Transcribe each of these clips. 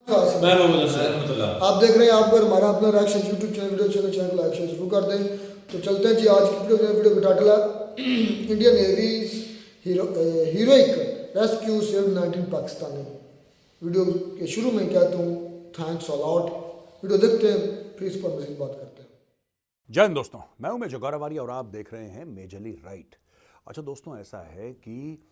आप देख रहे हैं आप अगर हमारा अपना reaction YouTube channel video channel like share शुरू कर दें। तो चलते हैं जी आज की वीडियो का टाइटल है Indian navy's heroic rescue save 19 Pakistani. Video के शुरू में कहता हूँ थैंक्स अ लॉट। वीडियो देखते हैं फिर इस पर मज़ीद बात करते हैं। जय हिंद दोस्तों, मैं हूं मेजर गौरव और आप देख रहे हैं मेजरली राइट। अच्छा दोस्तों, ऐसा है कि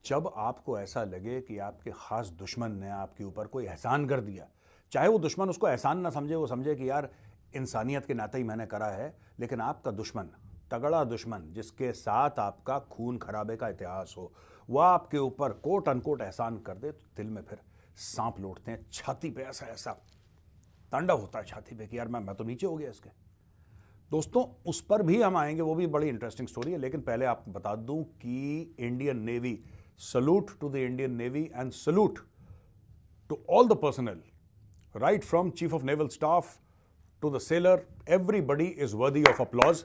जब आपको ऐसा लगे कि आपके खास दुश्मन ने आपके ऊपर कोई एहसान कर दिया, चाहे वो दुश्मन उसको एहसान ना समझे, वो समझे कि यार इंसानियत के नाते ही मैंने करा है, लेकिन आपका दुश्मन, तगड़ा दुश्मन जिसके साथ आपका खून खराबे का इतिहास हो, वह आपके ऊपर कोट अनकोट एहसान कर दे तो दिल में फिर सांप लौटते हैं, छाती पे ऐसा ऐसा तांडव होता है छाती पे कि यार मैं तो नीचे हो गया इसके। दोस्तों उस पर भी हम आएंगे, वो भी बड़ी इंटरेस्टिंग स्टोरी है, लेकिन पहले आपको बता दूं कि Indian navy, salute to the Indian navy and salute to all the personnel, right from chief of naval staff to the sailor, everybody is worthy of applause.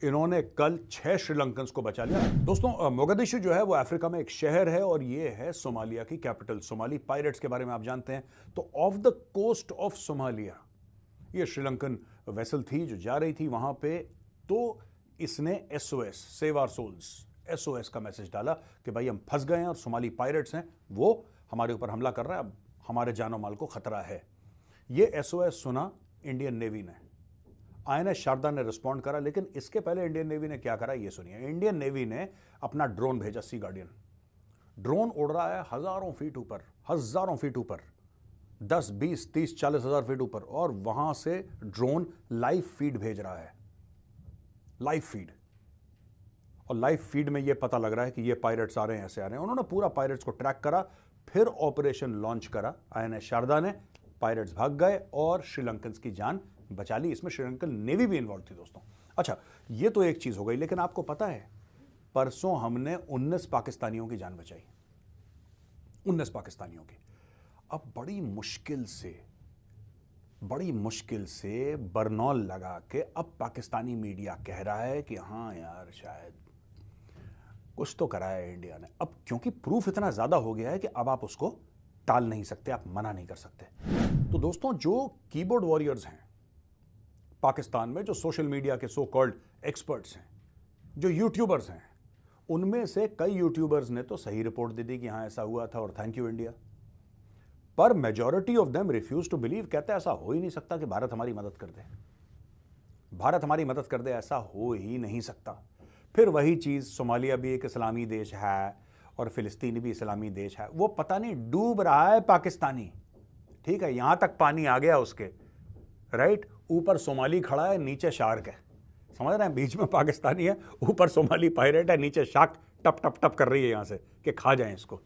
इन्होंने कल 6 श्रीलंकन्स को बचा लिया। दोस्तों मोगादिशु जो है वो अफ्रीका में एक शहर है और ये है सोमालिया की कैपिटल। सोमाली पायरेट्स के बारे में आप जानते हैं। तो off the coast of Somalia ये श्रीलंकन वेसल थी जो जा रही थी वहां पे। तो इसने SOS, save our souls, SOS का मैसेज डाला कि भाई हम फंस गए हैं और सोमाली पायरेट्स हैं, वो हमारे ऊपर हमला कर रहा है, अब हमारे जानो माल को खतरा है। ये एसओएस सुना इंडियन नेवी ने, आईएनएस शारदा ने रिस्पॉन्ड करा, लेकिन इसके पहले इंडियन नेवी ने क्या करा ये सुनिए। इंडियन नेवी ने अपना ड्रोन भेजा, सी गार्डियन। ड्रोन उड़ रहा है हजारों फीट ऊपर, 10, 20, 30, 40 हजार फीट ऊपर, और वहां से ड्रोन लाइव फीड भेज रहा है, लाइव फीड। और लाइव फीड में यह पता लग रहा है कि ये पायरेट्स आ रहे हैं, ऐसे आ रहे हैं। उन्होंने पूरा पायरेट्स को ट्रैक करा, फिर ऑपरेशन लॉन्च करा आईएनएस शारदा ने। पायरेट्स भाग गए और श्रीलंकन्स की जान बचा ली। इसमें श्रीलंकन नेवी भी इन्वॉल्व थी दोस्तों। अच्छा, ये तो एक चीज हो गई, लेकिन आपको पता है परसों हमने 19 पाकिस्तानियों की जान बचाई, 19 पाकिस्तानियों की। अब बड़ी मुश्किल से बरनौल लगा के अब पाकिस्तानी मीडिया कह रहा है कि हाँ यार शायद कुछ तो करा है इंडिया ने। अब क्योंकि प्रूफ इतना ज्यादा हो गया है कि अब आप उसको टाल नहीं सकते, आप मना नहीं कर सकते। तो दोस्तों जो कीबोर्ड वॉरियर्स हैं पाकिस्तान में, जो सोशल मीडिया के सो कॉल्ड एक्सपर्ट्स हैं, जो यूट्यूबर्स हैं, उनमें से कई यूट्यूबर्स ने तो सही रिपोर्ट दे दी कि हाँ ऐसा हुआ था और थैंक यू इंडिया। पर majority of them refuse to believe, कहते ऐसा हो ही नहीं सकता कि भारत हमारी मदद कर दे, भारत हमारी मदद कर दे, ऐसा हो ही नहीं सकता। फिर वही चीज, सोमालिया भी एक इस्लामी देश है और फिलिस्तीन भी इस्लामी देश है, वो पता नहीं डूब रहा है पाकिस्तानी, ठीक है, यहां तक पानी आ गया उसके, राइट। ऊपर सोमाली खड़ा है, नीचे शार्क है, समझ रहे हैं, बीच में पाकिस्तानी है, ऊपर सोमाली पायरेट है, नीचे शार्क टप टप टप कर रही है यहां से कि खा जाए इसको।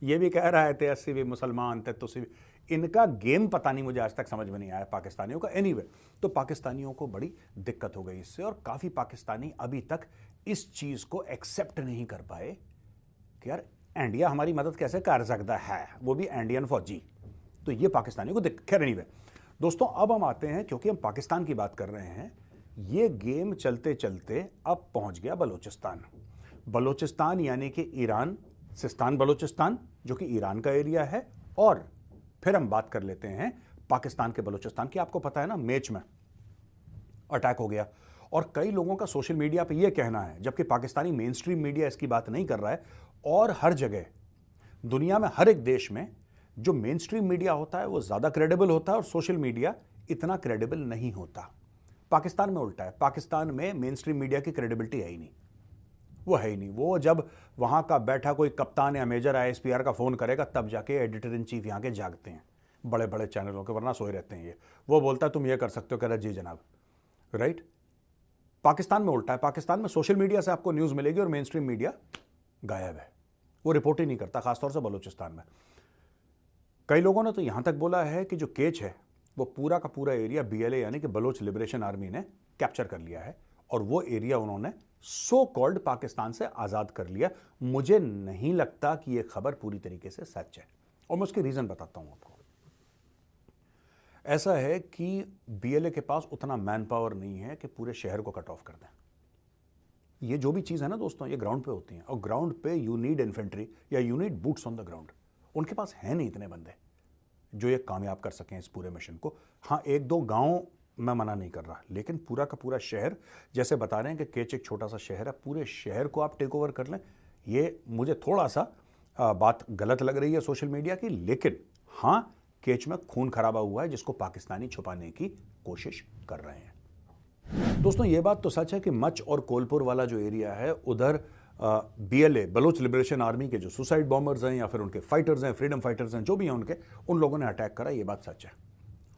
ये भी कह रहा है थे 80 भी मुसलमान थे, तो इनका गेम पता नहीं, मुझे आज तक समझ में नहीं आया पाकिस्तानियों का। एनीवे, तो पाकिस्तानियों को बड़ी दिक्कत हो गई इससे, और काफी पाकिस्तानी अभी तक इस चीज को एक्सेप्ट नहीं कर पाए कि यार इंडिया हमारी मदद कैसे कर सकता है, वो भी इंडियन फौजी। तो ये पाकिस्तानियों को दिक्कत। खैर एनीवे दोस्तों, अब हम आते हैं, क्योंकि हम पाकिस्तान की बात कर रहे हैं, ये गेम चलते चलते अब पहुंच गया बलोचिस्तान। बलोचिस्तान यानी कि ईरान, सिस्तान बलोचिस्तान जो कि ईरान का एरिया है। और फिर हम बात कर लेते हैं पाकिस्तान के बलोचिस्तान की। आपको पता है ना, मेच में अटैक हो गया, और कई लोगों का सोशल मीडिया पे यह कहना है, जबकि पाकिस्तानी मेन स्ट्रीम मीडिया इसकी बात नहीं कर रहा है, और हर जगह दुनिया में हर एक देश में जो मेन स्ट्रीम मीडिया होता है वो ज्यादा क्रेडिबल होता है और सोशल मीडिया इतना क्रेडिबल नहीं होता। पाकिस्तान में उल्टा है, पाकिस्तान में मेन स्ट्रीम मीडिया की क्रेडिबिलिटी है ही नहीं, वो है ही नहीं। वो जब वहां का बैठा कोई कप्तान या मेजर आईएसपीआर का फोन करेगा तब जाके एडिटर इन चीफ यहां के जागते हैं, बड़े बड़े चैनलों के, वरना सोए रहते हैं ये। वो बोलता है तुम ये कर सकते हो, कह रहा जी जनाब, राइट। पाकिस्तान में उल्टा है, पाकिस्तान में सोशल मीडिया से आपको न्यूज मिलेगी और मेन स्ट्रीम मीडिया गायब है, वो रिपोर्ट ही नहीं करता, खासतौर से बलूचिस्तान में। कई लोगों ने तो यहां तक बोला है कि जो केच है वो पूरा का पूरा एरिया बीएलए यानी कि बलोच लिबरेशन आर्मी ने कैप्चर कर लिया है, और वो एरिया उन्होंने सो कॉल्ड पाकिस्तान से आजाद कर लिया। मुझे नहीं लगता कि यह खबर पूरी तरीके से सच है, और मैं उसके रीजन बताता हूं आपको। ऐसा है कि बीएलए के पास उतना मैन पावर नहीं है कि पूरे शहर को कट ऑफ कर दें। ये जो भी चीज है ना दोस्तों, ये ग्राउंड पे होती है, और ग्राउंड पे यू नीड इन्फेंट्री या you need boots on the ground. उनके पास है नहीं इतने बंदे, जो ये कामयाब कर सकें इस पूरे मिशन को। हाँ, एक दो गांव मैं मना नहीं कर रहा, लेकिन पूरा का पूरा शहर, जैसे बता रहे हैं कि केच एक छोटा सा शहर है, पूरे शहर को आप टेक ओवर कर लें, ये मुझे थोड़ा सा बात गलत लग रही है सोशल मीडिया की। लेकिन हाँ, केच में खून खराबा हुआ है जिसको पाकिस्तानी छुपाने की कोशिश कर रहे हैं। दोस्तों, ये बात तो सच है कि मच और कोलपुर वाला जो एरिया है, उधर BLA बलोच लिबरेशन आर्मी के जो सुसाइड बॉम्बर्स हैं या फिर उनके फाइटर्स हैं, फ्रीडम फाइटर्स हैं, जो भी हैं उनके, उन लोगों ने अटैक करा। ये बात सच है।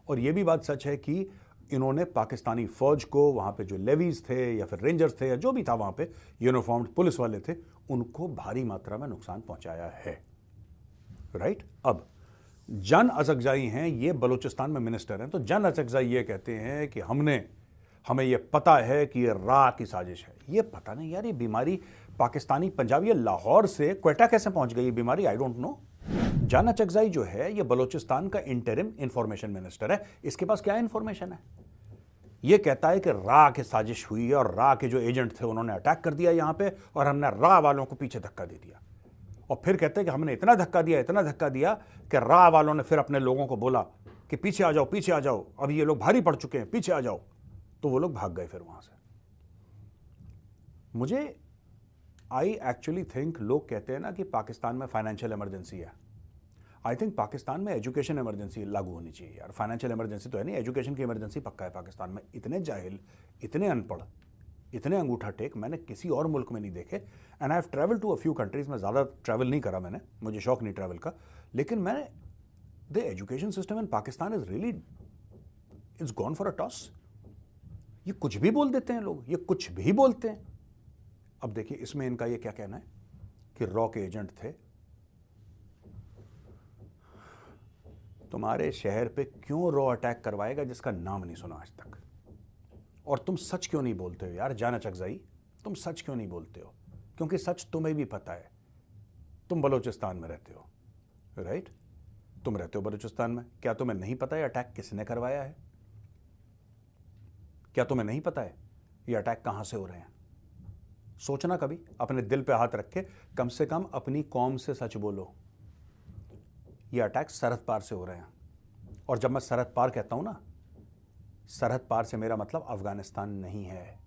और ये भी बात सच है कि इन्होंने पाकिस्तानी फौज को, वहाँ पे जो लेवीज थे या फिर रेंजर्स थे या जो भी था वहाँ पे यूनिफॉर्म्ड पुलिस वाले थे, उनको भारी मात्रा में नुकसान पहुँचाया है। राइट। अब जान अचकजाई हैं, ये बलूचिस्तान में मिनिस्टर हैं, तो जान अचकजाई ये कहते हैं कि हमें ये पता है कि ये रा की साजिश है। ये पता नहीं यार, ये बीमारी पाकिस्तानी पंजाबी, ये लाहौर से क्वेटा कैसे पहुंच गई ये बीमारी, आई डोंट नो। जान अचकजाई जो है, ये बलूचिस्तान का इंटरिम इंफॉर्मेशन मिनिस्टर है। इसके पास क्या इंफॉर्मेशन है? ये कहता है कि रा की साजिश हुई है और रा के जो एजेंट थे उन्होंने अटैक कर दिया यहां पे और हमने रा वालों को पीछे धक्का दे दिया। और फिर कहते हैं कि हमने इतना धक्का दिया कि रा वालों ने फिर अपने लोगों को बोला कि पीछे आ जाओ, अब ये लोग भारी पड़ चुके हैं, पीछे आ जाओ। तो वो लोग भाग गए फिर वहां से। मुझे आई एक्चुअली थिंक, लोग कहते हैं ना कि पाकिस्तान में फाइनेंशियल इमरजेंसी है, आई थिंक पाकिस्तान में एजुकेशन इमरजेंसी लागू होनी चाहिए यार। फाइनेंशियल इमरजेंसी तो है नहीं, एजुकेशन की इमरजेंसी पक्का है पाकिस्तान में। इतने जाहिल, इतने अनपढ़, इतने अंगूठा टेक मैंने किसी और मुल्क में नहीं देखे। And I have travel to a few countries. में ज़्यादा ट्रैवल नहीं करा मैंने, मुझे शौक नहीं ट्रैवल का, लेकिन मैंने the education system in Pakistan is really, it's gone for a toss. ये कुछ भी बोल देते हैं लोग, ये कुछ भी बोलते हैं। अब देखिए इसमें इनका ये क्या कहना है कि रॉ के एजेंट थे। तुम्हारे शहर पे क्यों रॉ अटैक करवाएगा जिसका नाम नहीं सुना आज तक? और तुम सच क्यों नहीं बोलते हो यार जान अचकजाई? तुम सच क्यों नहीं बोलते हो? क्योंकि सच तुम्हें भी पता है। तुम बलूचिस्तान में रहते हो, राइट? तुम रहते हो बलूचिस्तान में। क्या तुम्हें नहीं पता है अटैक किसने करवाया है? क्या तुम्हें नहीं पता है ये अटैक कहां से हो रहे हैं? सोचना कभी, अपने दिल पे हाथ रख के कम से कम अपनी कौम से सच बोलो। ये अटैक सरहद पार से हो रहे हैं। और जब मैं सरहद पार कहता हूं ना, सरहद पार से मेरा मतलब अफगानिस्तान नहीं है।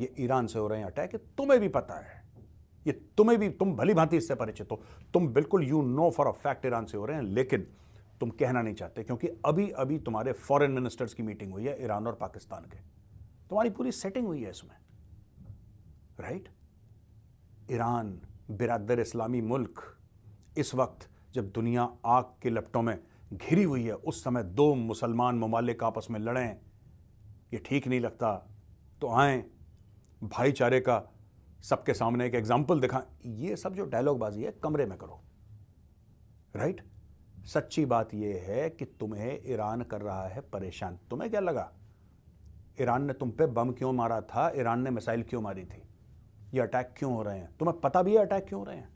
ये ईरान से हो रहे हैं अटैक। तुम्हें भी पता है, ये तुम्हें भी, तुम भली भांति इससे परिचित हो, तुम बिल्कुल you know for a fact Iran से हो रहे हैं, लेकिन तुम कहना नहीं चाहते क्योंकि अभी अभी तुम्हारे फॉरेन मिनिस्टर्स की मीटिंग हुई है ईरान और पाकिस्तान के। तुम्हारी पूरी सेटिंग हुई है इसमें, राइट? ईरान बिरादर इस्लामी मुल्क, इस वक्त जब दुनिया आग के लपटों में घिरी हुई है, उस समय दो मुसलमान ममालिक आपस में लड़ें, ये ठीक नहीं लगता। तो आए भाईचारे का सबके सामने एक एग्जाम्पल दिखा। ये सब जो डायलॉगबाजी है कमरे में करो, राइट? सच्ची बात यह है कि तुम्हें ईरान कर रहा है परेशान। तुम्हें क्या लगा ईरान ने तुम पे बम क्यों मारा था? ईरान ने मिसाइल क्यों मारी थी? ये अटैक क्यों हो रहे हैं? तुम्हें पता भी है अटैक क्यों हो रहे हैं?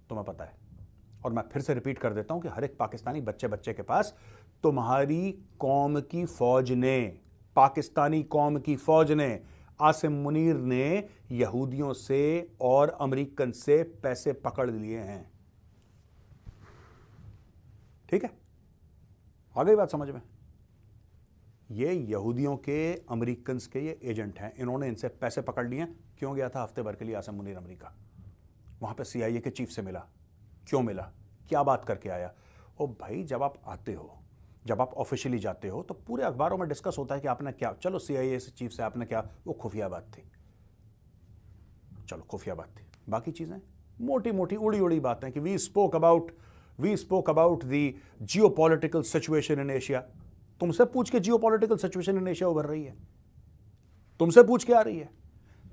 तुम्हें पता है। और मैं फिर से रिपीट कर देता हूं कि हर एक पाकिस्तानी बच्चे के पास तुम्हारी कौम की फौज ने, पाकिस्तानी कौम की फौज ने, आसिम मुनीर ने यहूदियों से और अमेरिकन से पैसे पकड़ लिए हैं। ठीक है, आ गई बात समझ में? ये यहूदियों के, अमेरिकन के ये एजेंट हैं। इन्होंने इनसे पैसे पकड़ लिए। क्यों गया था हफ्ते भर के लिए आसिम मुनीर अमेरिका? वहां पे CIA के चीफ से मिला। क्यों मिला? क्या बात करके आया? ओ भाई, जब आप आते हो, जब आप ऑफिशियली जाते हो तो पूरे अखबारों में डिस्कस होता है कि आपने क्या, चलो CIA से चीफ से आपने क्या, वो खुफिया बात थी, चलो खुफिया बात थी। बाकी चीजें मोटी मोटी उड़ी उड़ी बातें कि we spoke about the geopolitical situation in Asia. तुमसे पूछ के जियोपॉलिटिकल सिचुएशन इन एशिया उभर रही है, तुमसे पूछ के आ रही है।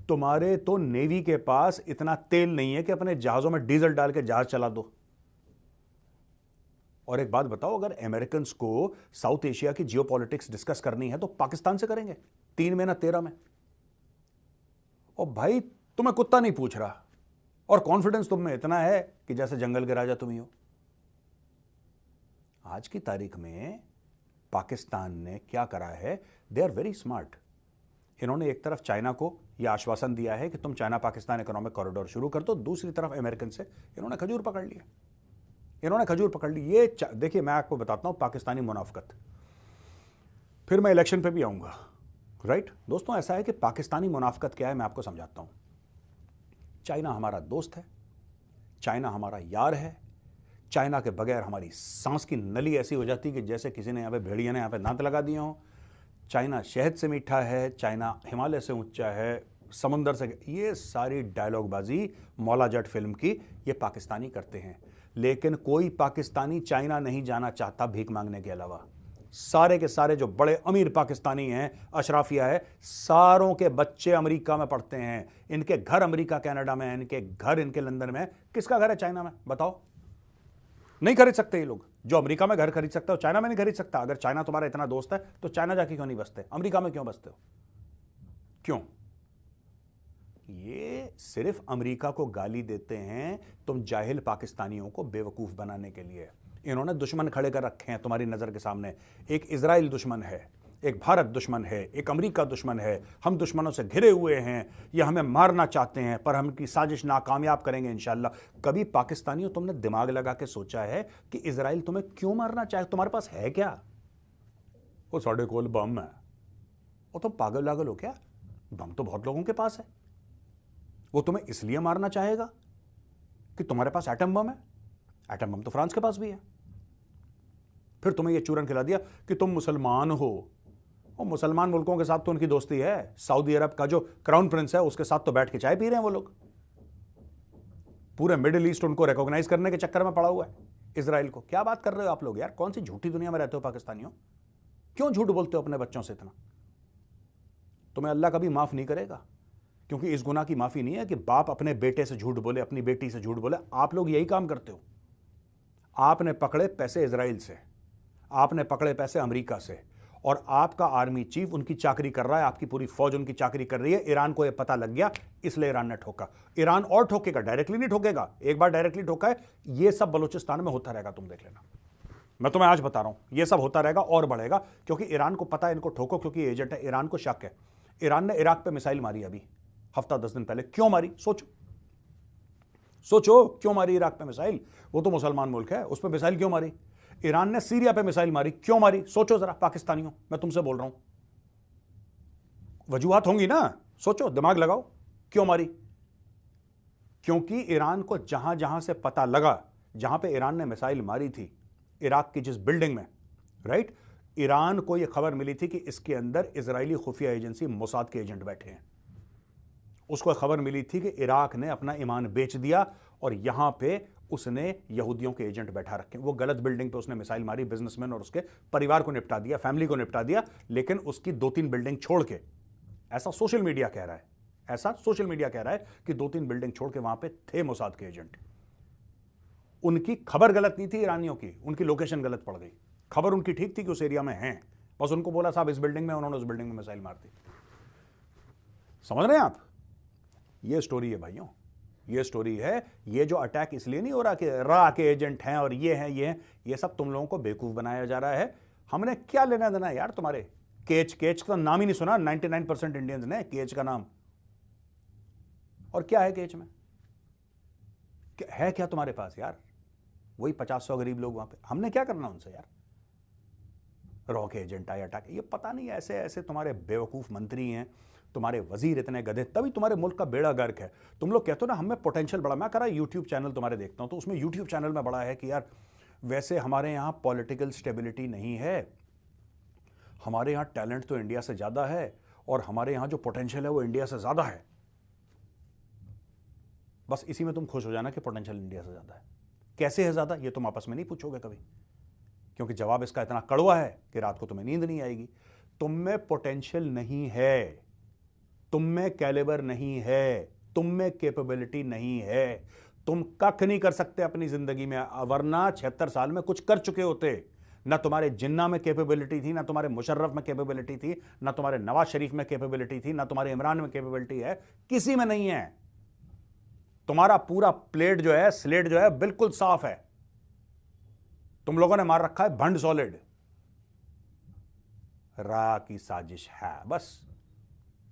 तुम्हारे तो नेवी के पास इतना तेल नहीं है कि अपने जहाजों में डीजल डाल के जहाज चला दो। और एक बात बताओ, अगर अमेरिकन को साउथ एशिया की जियोपॉलिटिक्स डिस्कस करनी है तो पाकिस्तान से करेंगे 3 महीना 13 में। और भाई तुम्हें कुत्ता नहीं पूछ रहा और कॉन्फिडेंस तुम में इतना है कि जैसे जंगल के राजा तुम ही हो। आज की तारीख में पाकिस्तान ने क्या करा है? They are very smart. इन्होंने एक तरफ चाइना को यह आश्वासन दिया है कि तुम चाइना पाकिस्तान इकोनॉमिक कॉरिडोर शुरू कर दो, दूसरी तरफ अमेरिकन से इन्होंने खजूर पकड़ लिया। इन्होंने खजूर पकड़ ली। ये देखिए, मैं आपको बताता हूं पाकिस्तानी मुनाफकत, फिर मैं इलेक्शन पे भी आऊंगा। राइट दोस्तों, ऐसा है कि पाकिस्तानी मुनाफकत क्या है, मैं आपको समझाता हूं। चाइना हमारा दोस्त है, चाइना हमारा यार है, चाइना के बगैर हमारी सांस की नली ऐसी हो जाती कि जैसे किसी ने यहाँ पे, भेड़िया ने यहाँ पे दांत लगा दिए हों। चाइना शहद से मीठा है, चाइना हिमालय से ऊंचा है, समुंदर से। ये सारी डायलॉगबाजी मौला जट फिल्म की ये पाकिस्तानी करते हैं, लेकिन कोई पाकिस्तानी चाइना नहीं जाना चाहता भीख मांगने के अलावा। सारे के सारे जो बड़े अमीर पाकिस्तानी हैं, अशराफिया है, सारों के बच्चे अमेरिका में पढ़ते हैं, इनके घर अमेरिका कनाडा में, इनके घर इनके लंदन में। किसका घर है चाइना में, बताओ? नहीं खरीद सकते ये लोग। जो अमेरिका में घर खरीद सकता हो, चाइना में नहीं खरीद सकता। अगर चाइना तुम्हारा इतना दोस्त है तो चाइना जाके क्यों नहीं बसते, अमेरिका में क्यों बसते हो? क्यों? ये सिर्फ अमेरिका को गाली देते हैं तुम जाहिल पाकिस्तानियों को बेवकूफ बनाने के लिए। इन्होंने दुश्मन खड़े कर रखे हैं तुम्हारी नजर के सामने। एक इजराइल दुश्मन है, एक भारत दुश्मन है, एक अमेरिका दुश्मन है। हम दुश्मनों से घिरे हुए हैं, ये हमें मारना चाहते हैं, पर हम इनकी साजिश नाकामयाब करेंगे इंशाल्लाह। कभी पाकिस्तानियों तुमने दिमाग लगा के सोचा है कि इजराइल तुम्हें क्यों मारना चाहे? तुम्हारे पास है क्या? वो साढ़े कोल बम है। वो तुम पागल लागल हो क्या? बम तो बहुत लोगों के पास है। वो तुम्हें इसलिए मारना चाहेगा कि तुम्हारे पास एटम बम है? एटम बम तो फ्रांस के पास भी है। फिर तुम्हें यह चूरन खिला दिया कि तुम मुसलमान हो। और मुसलमान मुल्कों के साथ तो उनकी दोस्ती है। सऊदी अरब का जो क्राउन प्रिंस है उसके साथ तो बैठ के चाय पी रहे हैं वो लोग। पूरे मिडिल ईस्ट उनको रिकॉग्नाइज करने के चक्कर में पड़ा हुआ है इजराइल को। क्या बात कर रहे हो आप लोग यार? कौन सी झूठी दुनिया में रहते हो पाकिस्तानियों? क्यों झूठ बोलते हो अपने बच्चों से इतना? तुम्हें अल्लाह कभी माफ नहीं करेगा, क्योंकि इस गुनाह की माफी नहीं है कि बाप अपने बेटे से झूठ बोले, अपनी बेटी से झूठ बोले। आप लोग यही काम करते हो। आपने पकड़े पैसे इजराइल से, आपने पकड़े पैसे अमेरिका से, और आपका आर्मी चीफ उनकी चाकरी कर रहा है, आपकी पूरी फौज उनकी चाकरी कर रही है। ईरान को यह पता लग गया, इसलिए ईरान ने ठोका। ईरान और ठोकेगा, डायरेक्टली नहीं ठोकेगा। एक बार डायरेक्टली ठोका है, यह सब बलूचिस्तान में होता रहेगा, तुम देख लेना। मैं तुम्हें आज बता रहा हूं, यह सब होता रहेगा और बढ़ेगा, क्योंकि ईरान को पता है इनको ठोको, क्योंकि एजेंट है। ईरान को शक है। ईरान ने इराक पे मिसाइल मारी अभी हफ्ता 10 दिन पहले। क्यों मारी? सोचो सोचो, क्यों मारी इराक पे मिसाइल? वो तो मुसलमान मुल्क है, उस पर मिसाइल क्यों मारी? ईरान ने सीरिया पे मिसाइल मारी, क्यों मारी? सोचो जरा पाकिस्तानियों, मैं तुमसे बोल रहा हूं। वजूहात होंगी ना, सोचो, दिमाग लगाओ। क्यों मारी? क्योंकि ईरान को जहां जहां से पता लगा, जहां पे ईरान ने मिसाइल मारी थी, इराक की जिस बिल्डिंग में, राइट, ईरान को यह खबर मिली थी कि इसके अंदर इजरायली खुफिया एजेंसी मोसाद के एजेंट बैठे हैं। उसको खबर मिली थी कि इराक ने अपना ईमान बेच दिया और यहां पे उसने यहूदियों के एजेंट बैठा रखे। वो गलत बिल्डिंग पे उसने मिसाइल मारी, बिजनेसमैन और उसके परिवार को निपटा दिया, फैमिली को निपटा दिया, लेकिन उसकी 2-3 बिल्डिंग छोड़ के, ऐसा सोशल मीडिया कह रहा है, ऐसा सोशल मीडिया कह रहा है कि 2-3 बिल्डिंग छोड़ के वहां पे थे मोसाद के एजेंट। उनकी खबर गलत नहीं थी ईरानियों की, उनकी लोकेशन गलत पड़ गई। खबर उनकी ठीक थी कि उस एरिया में हैं, बस उनको बोला साहब इस बिल्डिंग में, उन्होंने उस बिल्डिंग में मिसाइल मार दी। समझ रहे हैं आप? ये स्टोरी है भाइयों, ये स्टोरी है। ये जो अटैक इसलिए नहीं हो रहा कि रा के एजेंट हैं और ये हैं, ये सब तुम लोगों को बेवकूफ बनाया जा रहा है। हमने क्या लेना देना है यार तुम्हारे केच का नाम ही नहीं सुना 99% इंडियंस ने केच का नाम। और क्या है केच में? है क्या तुम्हारे पास यार? वही 50-100 गरीब लोग वहां पे। हमने क्या करना उनसे यार? रॉ के एजेंट आए अटैक, ये पता नहीं ऐसे ऐसे तुम्हारे बेवकूफ मंत्री हैं, तुम्हारे वजीर इतने गधे, तभी तुम्हारे मुल्क का बेड़ा गर्क है। तुम लोग कहते हो ना हमें पोटेंशियल बड़ा। मैं कह रहा यूट्यूब चैनल तुम्हारे देखता हूं, तो उसमें यूट्यूब चैनल में बड़ा है कि यार वैसे हमारे यहां पॉलिटिकल स्टेबिलिटी नहीं है, हमारे यहां टैलेंट तो इंडिया से ज्यादा है, और हमारे यहां जो पोटेंशियल है वो इंडिया से ज्यादा है। बस इसी में तुम खुश हो जाना कि पोटेंशियल इंडिया से ज्यादा है। कैसे है ज्यादा, ये तुम आपस में नहीं पूछोगे कभी, क्योंकि जवाब इसका इतना कड़वा है कि रात को तुम्हें नींद नहीं आएगी। तुम में पोटेंशियल नहीं है, तुम में कैलिबर नहीं है, तुम में कैपेबिलिटी नहीं है, तुम कख नहीं कर सकते अपनी जिंदगी में, वरना 76 साल में कुछ कर चुके होते। ना तुम्हारे जिन्ना में कैपेबिलिटी थी, ना तुम्हारे मुशर्रफ में कैपेबिलिटी थी, ना तुम्हारे नवाज शरीफ में कैपेबिलिटी थी, ना तुम्हारे इमरान में कैपेबिलिटी है, किसी में नहीं है। तुम्हारा पूरा प्लेट जो है, स्लेट जो है, बिल्कुल साफ है। तुम लोगों ने मार रखा है भंड सॉलिड। रा की साजिश है, बस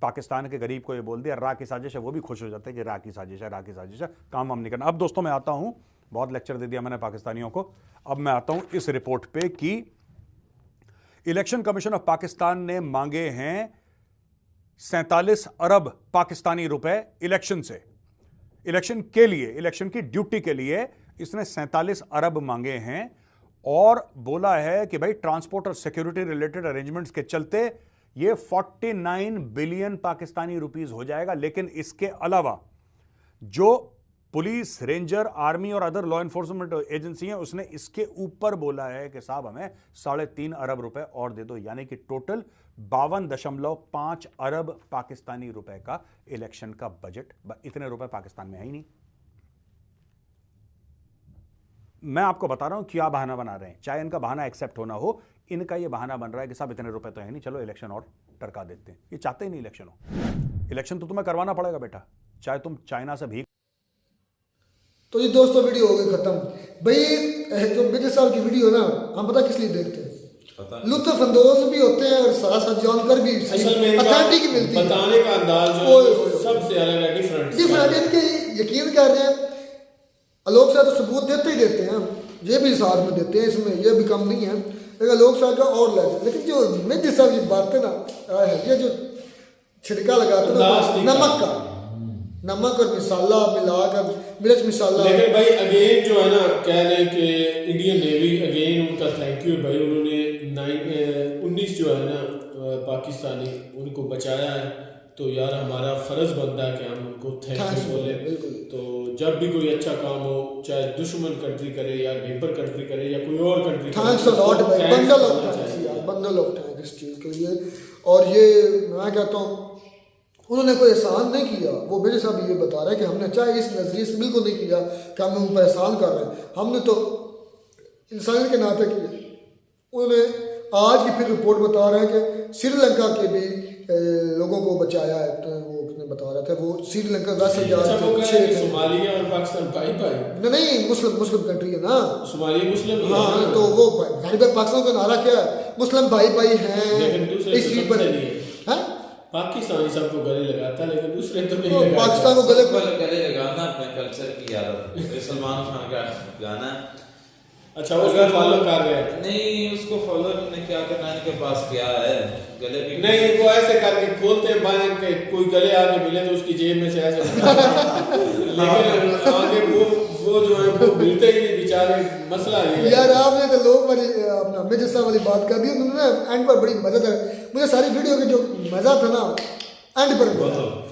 पाकिस्तान के गरीब को ये बोल दिया रा की साजिश है, वो भी खुश हो जाते हैं कि रा की साजिश है, रा की साजिश है, काम हम नहीं करना। अब दोस्तों मैं आता हूं बहुत लेक्चर दे दिया मैंने पाकिस्तानियों को। अब मैं आता हूं इस रिपोर्ट पे कि इलेक्शन कमीशन ऑफ पाकिस्तान ने मांगे हैं 47 अरब पाकिस्तानी रुपए इलेक्शन से, इलेक्शन के लिए, इलेक्शन की ड्यूटी के लिए इसने 47 अरब मांगे हैं और बोला है कि भाई ट्रांसपोर्ट और सिक्योरिटी रिलेटेड अरेंजमेंट्स के चलते ये 49 बिलियन पाकिस्तानी रुपीस हो जाएगा। लेकिन इसके अलावा जो पुलिस, रेंजर, आर्मी और अदर लॉ एनफोर्समेंट एजेंसी हैं उसने इसके ऊपर बोला है कि साहब हमें 3.5 अरब रुपए और दे दो, यानी कि टोटल 52.5 अरब पाकिस्तानी रुपए का इलेक्शन का बजट। इतने रुपए पाकिस्तान में है ही नहीं। मैं आपको बता रहा हूं क्या बहाना बना रहे हैं, चाहे इनका बहाना एक्सेप्ट होना हो, इनका ये बहाना बन रहा है कि साहब इतने रुपए तो है नहीं, चलो इलेक्शन और टरका देते हैं। ये चाहते ही नहीं इलेक्शन हो। इलेक्शन तो तुम्हें करवाना पड़ेगा बेटा, चाहे तुम चाइना से भीख। तो ये दोस्तों वीडियो हो गई खत्म। भाई जो मेजर साहब की वीडियो ना, हम पता किस लिए देखते हैं, लुत्फ अंदोज भी होते हैं और साथ साथ जानकर भी अथेंटिक मिलती है, बताने का अंदाज जो सबसे अलग है, डिफरेंट। इनके यकीन कर रहे हैं आलोक साहब तो सबूत देते ही देते हैं, ये भी साथ में देते हैं, इसमें ये भी कम नहीं है, लेकिन आलोक साहब का और लग। लेकिन जो मेजर साहब की बात है ना, ये जो छिड़का लगाते हैं नमक का, नमक और मिसाला मिलाकर, मिर्च मिसाला। लेकिन भाई अगेन जो है ना, कह लें कि इंडियन नेवी अगेन उनका थैंक यू भाई, उन्होंने 19 जो है ना पाकिस्तानी उनको बचाया है, तो यार हमारा फर्ज बनता है कि हम उनको थैंक यू बोले। तो जब भी कोई अच्छा काम हो, चाहे दुश्मन कंट्री करे या नेबर कंट्री करे या कोई और कंट्री, थैंक्स अ लॉट भाई, बंडल ऑफ थैंक्स यार, बंडल ऑफ थैंक्स इस चीज़ के लिए। और ये मैं कहता हूँ उन्होंने कोई एहसान नहीं किया, वो मेरे साहब ये बता रहे हैं कि हमने चाहे इस नज़रिए से बिल्कुल नहीं किया कि हम उन पर एहसान कर रहे हैं, हमने तो इंसान के नाते किए। उन्होंने आज की फिर रिपोर्ट बता रहे हैं कि श्रीलंका के भी लोगों को बचाया है। तो वो कितने बता रहे थे, वो श्रीलंका वैसे जा रहे थे, सोमालिया और पाकिस्तान भाई नहीं मुस्लिम कंट्री है ना, सोमालिया मुस्लिम। हाँ तो वो पाकिस्तान का नारा क्या है, मुस्लिम भाई हैं इस चीज पर है। पाकिस्तानी सबको गले लगाता है लेकिन दूसरे तो नहीं लगाता। पाकिस्तान को गले लगाना अपने कल्चर की आदत। सलमान खान का गाना, अच्छा उसको फॉलो कर रहे हैं? नहीं, उसको फॉलो ने क्या करना, इनके पास क्या है, गले भी नहीं, वो ऐसे करके खोलते हैं बाएं के, कोई गले आगे मिले तो उसकी जेब में से ऐसे लेकिन आगे वो जो है वो मिलते ही नहीं बेचारे, मसला है यार। आपने तो लोग वाली अपना मेजर साहब वाली बात कर दी, उन्होंने एंड पर बड़ी मदद है। मुझे सारी वीडियो के जो मजा था ना एंड पर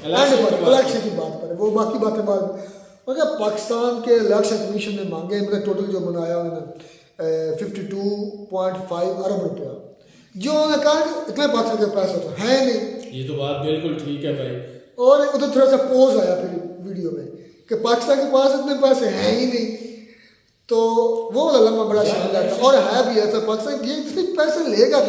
इलेक्शन की बात पर, वो बाकी बातें बाद। मगर पाकिस्तान के इलेक्शन कमीशन ने मांगे, मतलब टोटल जो बनाया उन्होंने 52.5 अरब रुपया, जो उन्होंने कहा इतने पाकिस्तान के पैसे तो है नहीं। ये तो बात बिल्कुल ठीक है भाई। और उधर थोड़ा सा पोज आया फिर वीडियो में कि पाकिस्तान के पास इतने पैसे हैं ही नहीं, तो वो वाला लम्हा बड़ा शानदार था। और है भी ऐसा, पाकिस्तान ये जितने पैसे लेगा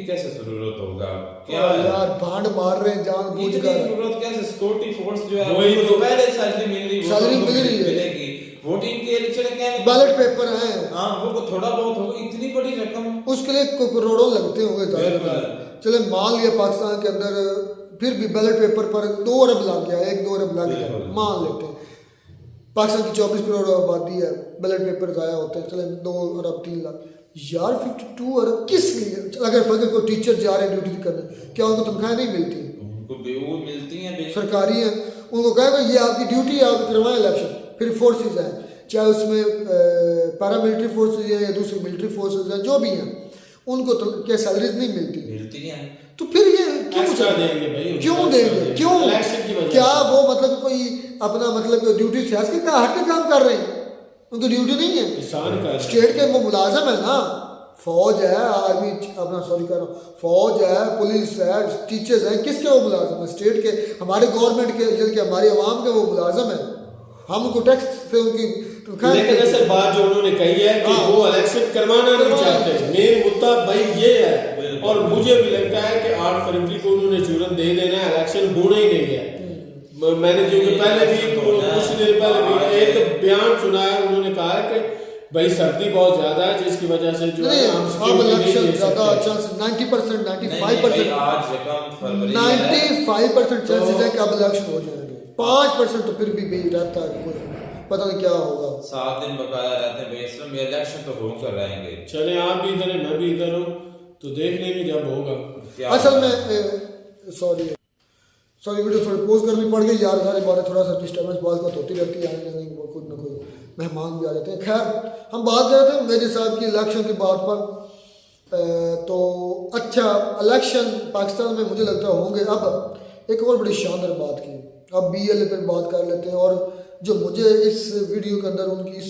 कैसे जरूरत होगा, क्या यार भांड मार रहे हैं जान बूझ कर, जरूरत कैसे, सिक्योरिटी फोर्स जो है वही वो तो पहले सैलरी मिल रही है, मिलेगी, वोटिंग के इलेक्शन क्या बैलेट पेपर हैं, हाँ वो थोड़ा बहुत होगा, इतनी बड़ी रकम उसके लिए करोड़ों लगते होंगे ज़्यादा। चले मान लिया पाकिस्तान के अंदर फिर भी बैलेट पेपर पर 2 अरब लग गया, 1-2 अरब लग गया, मान लेते हैं। पाकिस्तान की 24 करोड़ आबादी है, बैलेट पेपर ज़ाया होते हैं, चले 2 अरब 3 लाख यार, 52 अरब किस लिए? अगर फजर को टीचर जा रहे हैं ड्यूटी करने, क्या उनको तनख्वाहें नहीं मिलती? उनको वो मिलती हैं, सरकारी हैं, उनको कहेगा ये आपकी ड्यूटी है, आप करवाएं इलेक्शन। फिर फोर्सेज हैं, चाहे उसमें पैरामिलिट्री फोर्सेज है या दूसरी मिलिट्री फोर्सेज हैं, जो भी हैं, उनको तो क्या सैलरीज नहीं मिलती हैं, तो फिर ये क्यों देंगे भाई? क्यों देंगे? क्यों? क्या वो मतलब कोई अपना मतलब ड्यूटी से हट के काम कर रहे हैं? उनकी ड्यूटी नहीं है, स्टेट के वो मुलाजम है ना, फौज है, आर्मी अपना सॉरी कर रहा हूँ, फौज है, पुलिस है, टीचर्स हैं, किसके वो मुलाजम है? स्टेट के, हमारे गवर्नमेंट के, जबकि हमारे अवाम के वो मुलाजम है, हम उनको टैक्स से उनकी। लेकिन असल बात जो उन्होंने कही है कि वो इलेक्शन करवाना नहीं चाहते, मेन मुद्दा भाई ये है। और मुझे भी लगता है कि 8 फरवरी को उन्होंने चूरन दे देना है, इलेक्शन होना ही नहीं है। मैंने जो पहले भी कुछ देर पहले भी एक बयान सुना है, उन्होंने कहा है कि भाई सर्दी बहुत ज्यादा है जिसकी वजह से जो है हम इलेक्शन ज्यादा चांस 90% 95% 95% चांसेस है कि अब इलेक्शन हो जाएंगे, 5% तो फिर भी रहता है कोई, पता नहीं क्या होगा। 7 दिन बकाया रहते हैं भाई असलम, ये इलेक्शन तो होकर रहेंगे। चले आप भी इधर हैं मैं भी इधर हूँ, तो देख लेंगे जब होगा क्या असल में सॉरी वीडियो थोड़ी पोज करनी पड़ गई यार, सारी बातें थोड़ा सा डिस्टर्बेंस बात होती रहती है, आने जाने की कुछ ना कुछ मेहमान भी आ जाते हैं। खैर हम बात कर रहे थे मेजर साहब की इलेक्शन की बात पर। तो अच्छा इलेक्शन पाकिस्तान में मुझे लगता है होंगे। अब एक और बड़ी शानदार बात की, अब BLA पर बात कर लेते हैं। और जो मुझे इस वीडियो के अंदर उनकी इस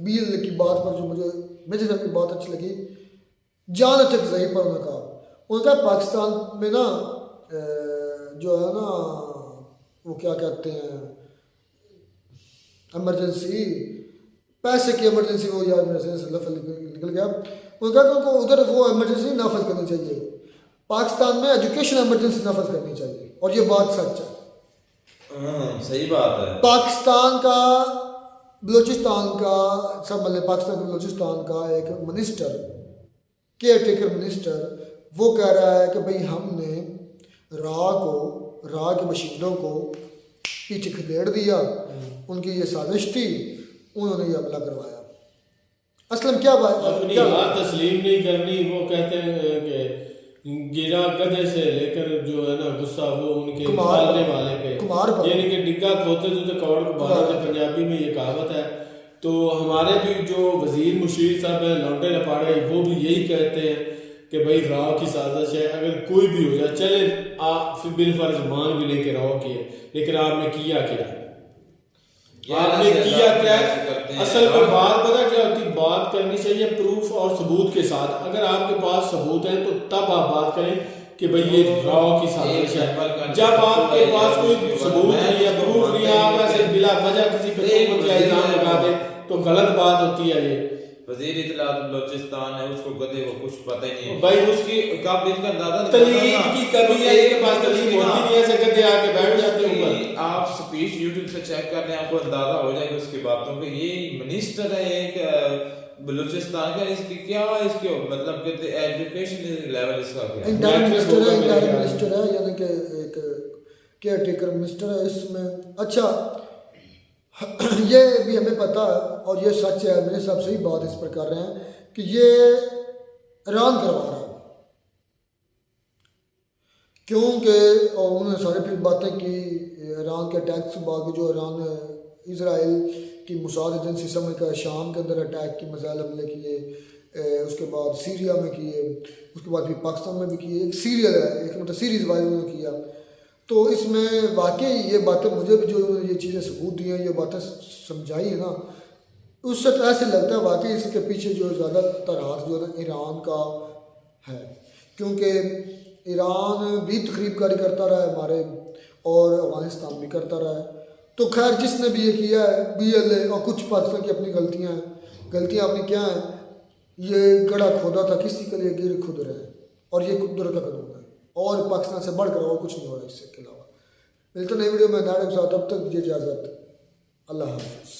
BLA की बात पर जो मुझे मेजर साहब की बात अच्छी लगी, जान तक सही पर उनका पाकिस्तान में ना जो है ना वो क्या कहते हैं इमरजेंसी, पैसे की इमरजेंसी, वो यार मेरे से लफ्ज़ निकल गया। उनका उनको उधर वो इमरजेंसी नाफज करनी चाहिए, पाकिस्तान में एजुकेशन इमरजेंसी नाफज करनी चाहिए, और ये बात सच है। सही बात है। पाकिस्तान का बलूचिस्तान का सब मतलब पाकिस्तान के बलूचिस्तान का एक मिनिस्टर, केयर टेकर मिनिस्टर, वो कह रहा है कि भाई हमने राह के मशीनों को पीछे खदेड़ दिया, उनकी ये साजिश थी, उन्होंने ये हमला करवाया। असलम क्या बात अपनी क्या बात तस्लीम नहीं करनी। वो कहते हैं कि गिरा गधे से लेकर जो है ना गुस्सा वो उनके कुमार पालने वाले पे, कुमार पर। यानी कि डिग्गा खोते तो कौड़ को बाहर थे, पंजाबी में ये कहावत है। तो हमारे भी जो वजीर मुशीर साहब हैं लौंडे लपाड़े, वो भी यही कहते हैं कि भाई राव की साजिश है, अगर कोई भी हो जाए चले आप फिर बिलफर्ज मान भी लेके राव किए, लेकिन आपने किया क्या, आपने किया क्या? असल में बात पता क्या होती, बात करनी चाहिए प्रूफ और सबूत के साथ। अगर आपके पास सबूत है तो तब आप बात करें कि भाई ये राव की साजिश है। जब आपके पास कोई सबूत नहीं है, प्रूफ नहीं है, आप ऐसे बिला वजह किसी पे इल्जाम लगा दें तो गलत बात होती है। ये वजीर इत्तलात बलूचिस्तान है, उसको गधे को कुछ पता ही नहीं है भाई, उसकी काबिलियत का अंदाजा तलीम की कमी है, इनके पास तलीम होती नहीं है, ऐसे गधे आके बैठ जाते हैं ऊपर। आप स्पीच यूट्यूब से चेक कर लें, आपको अंदाजा हो जाएगा उसकी बातों का। ये मिनिस्टर है एक बलूचिस्तान का, इसकी क्या इसके मतलब कहते एजुकेशन लेवल इसका क्या है? इंडायरेक्ट मिनिस्टर है, यानी कि एक केयर टेकर मिनिस्टर है इसमें। अच्छा ये भी हमें पता है और ये सच है, मेरे साहब सही बात इस पर कर रहे हैं कि ये ईरान करवा रहा है, क्योंकि और उन्होंने सारी फिर बातें की ईरान के अटैक से बाद, जो ईरान इजराइल की मुसाद एजेंसी समझ कर शाम के अंदर अटैक की मिसाइल हमले किए, उसके बाद सीरिया में किए, उसके बाद फिर पाकिस्तान में भी किए। एक सीरियल है, एक मतलब सीरीज वाइज उन्होंने किया। तो इसमें वाकई ये बातें मुझे भी जो ये चीज़ें सबूत दी हैं, ये बातें समझाई है ना, उससे तो ऐसे लगता है वाकई इसके पीछे जो ज़्यादातर हाथ जो है ईरान का है, क्योंकि ईरान भी तकरीबकारी करता रहा है हमारे, और अफगानिस्तान भी करता रहा है। तो खैर जिसने भी ये किया है BLA, और कुछ पाकिस्तान की अपनी गलतियाँ हैं। गलतियाँ अपनी क्या हैं, ये गड़ा खोदा था किसी के लिए गिर खुद रहे, और ये कुदरत का कानून है, और पाकिस्तान से बढ़कर और कुछ नहीं हो रहा इससे के अलावा। मिलते नई वीडियो में नाटक साथ, तब तक दीजिए इजाज़त, अल्लाह हाफ़िज़।